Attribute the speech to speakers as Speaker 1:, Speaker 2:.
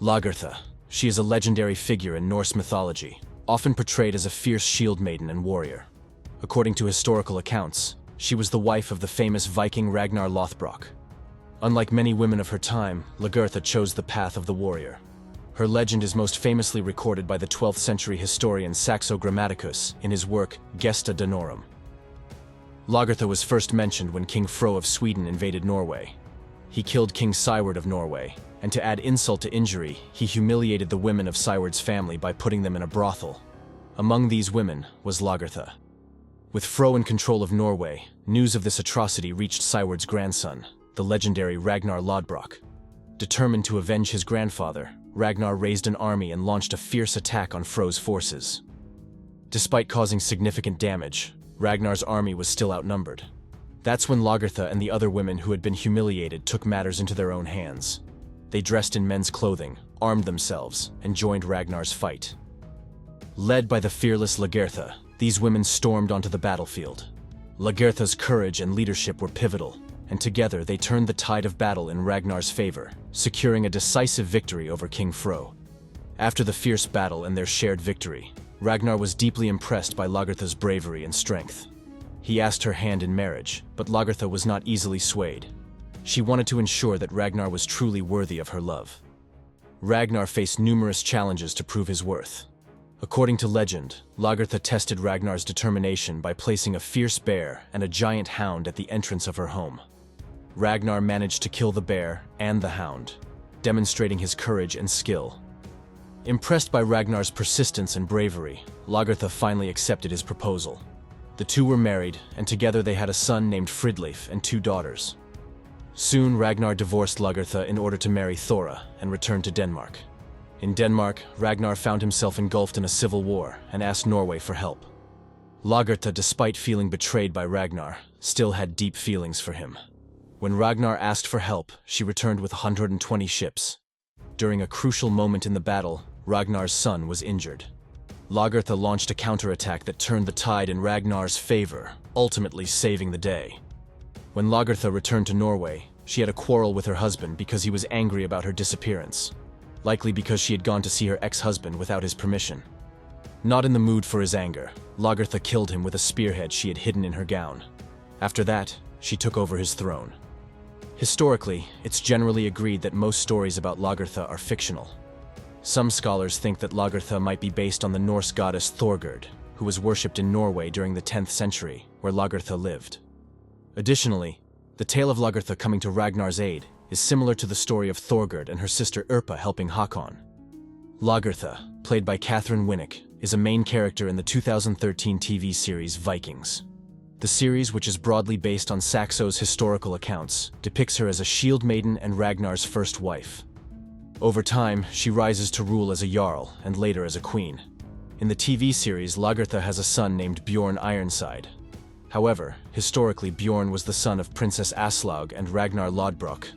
Speaker 1: Lagertha. She is a legendary figure in Norse mythology, often portrayed as a fierce shield maiden and warrior. According to historical accounts, she was the wife of the famous Viking Ragnar Lodbrok. Unlike many women of her time, Lagertha chose the path of the warrior. Her legend is most famously recorded by the 12th century historian Saxo Grammaticus in his work Gesta Danorum. Lagertha was first mentioned when King Fro of Sweden invaded Norway. He killed King Siward of Norway, and to add insult to injury, he humiliated the women of Siward's family by putting them in a brothel. Among these women was Lagertha. With Fro in control of Norway, news of this atrocity reached Siward's grandson, the legendary Ragnar Lodbrok. Determined to avenge his grandfather, Ragnar raised an army and launched a fierce attack on Fro's forces. Despite causing significant damage, Ragnar's army was still outnumbered. That's when Lagertha and the other women who had been humiliated took matters into their own hands. They dressed in men's clothing, armed themselves, and joined Ragnar's fight. Led by the fearless Lagertha, these women stormed onto the battlefield. Lagertha's courage and leadership were pivotal, and together they turned the tide of battle in Ragnar's favor, securing a decisive victory over King Fro. After the fierce battle and their shared victory, Ragnar was deeply impressed by Lagertha's bravery and strength. He asked her hand in marriage, but Lagertha was not easily swayed. She wanted to ensure that Ragnar was truly worthy of her love. Ragnar faced numerous challenges to prove his worth. According to legend, Lagertha tested Ragnar's determination by placing a fierce bear and a giant hound at the entrance of her home. Ragnar managed to kill the bear and the hound, demonstrating his courage and skill. Impressed by Ragnar's persistence and bravery, Lagertha finally accepted his proposal. The two were married, and together they had a son named Fridleif and 2 daughters. Soon Ragnar divorced Lagertha in order to marry Thora and return to Denmark. In Denmark, Ragnar found himself engulfed in a civil war and asked Norway for help. Lagertha, despite feeling betrayed by Ragnar, still had deep feelings for him. When Ragnar asked for help, she returned with 120 ships. During a crucial moment in the battle, Ragnar's son was injured. Lagertha launched a counterattack that turned the tide in Ragnar's favor, ultimately saving the day. When Lagertha returned to Norway, she had a quarrel with her husband because he was angry about her disappearance, likely because she had gone to see her ex-husband without his permission. Not in the mood for his anger, Lagertha killed him with a spearhead she had hidden in her gown. After that, she took over his throne. Historically, it's generally agreed that most stories about Lagertha are fictional. Some scholars think that Lagertha might be based on the Norse goddess Thorgerd, who was worshipped in Norway during the 10th century, where Lagertha lived. Additionally, the tale of Lagertha coming to Ragnar's aid is similar to the story of Thorgerd and her sister Irpa helping Hakon. Lagertha, played by Catherine Winnick, is a main character in the 2013 TV series Vikings. The series, which is broadly based on Saxo's historical accounts, depicts her as a shield maiden and Ragnar's first wife. Over time, she rises to rule as a jarl and later as a queen. In the TV series, Lagertha has a son named Bjorn Ironside. However, historically Bjorn was the son of Princess Aslaug and Ragnar Lodbrok,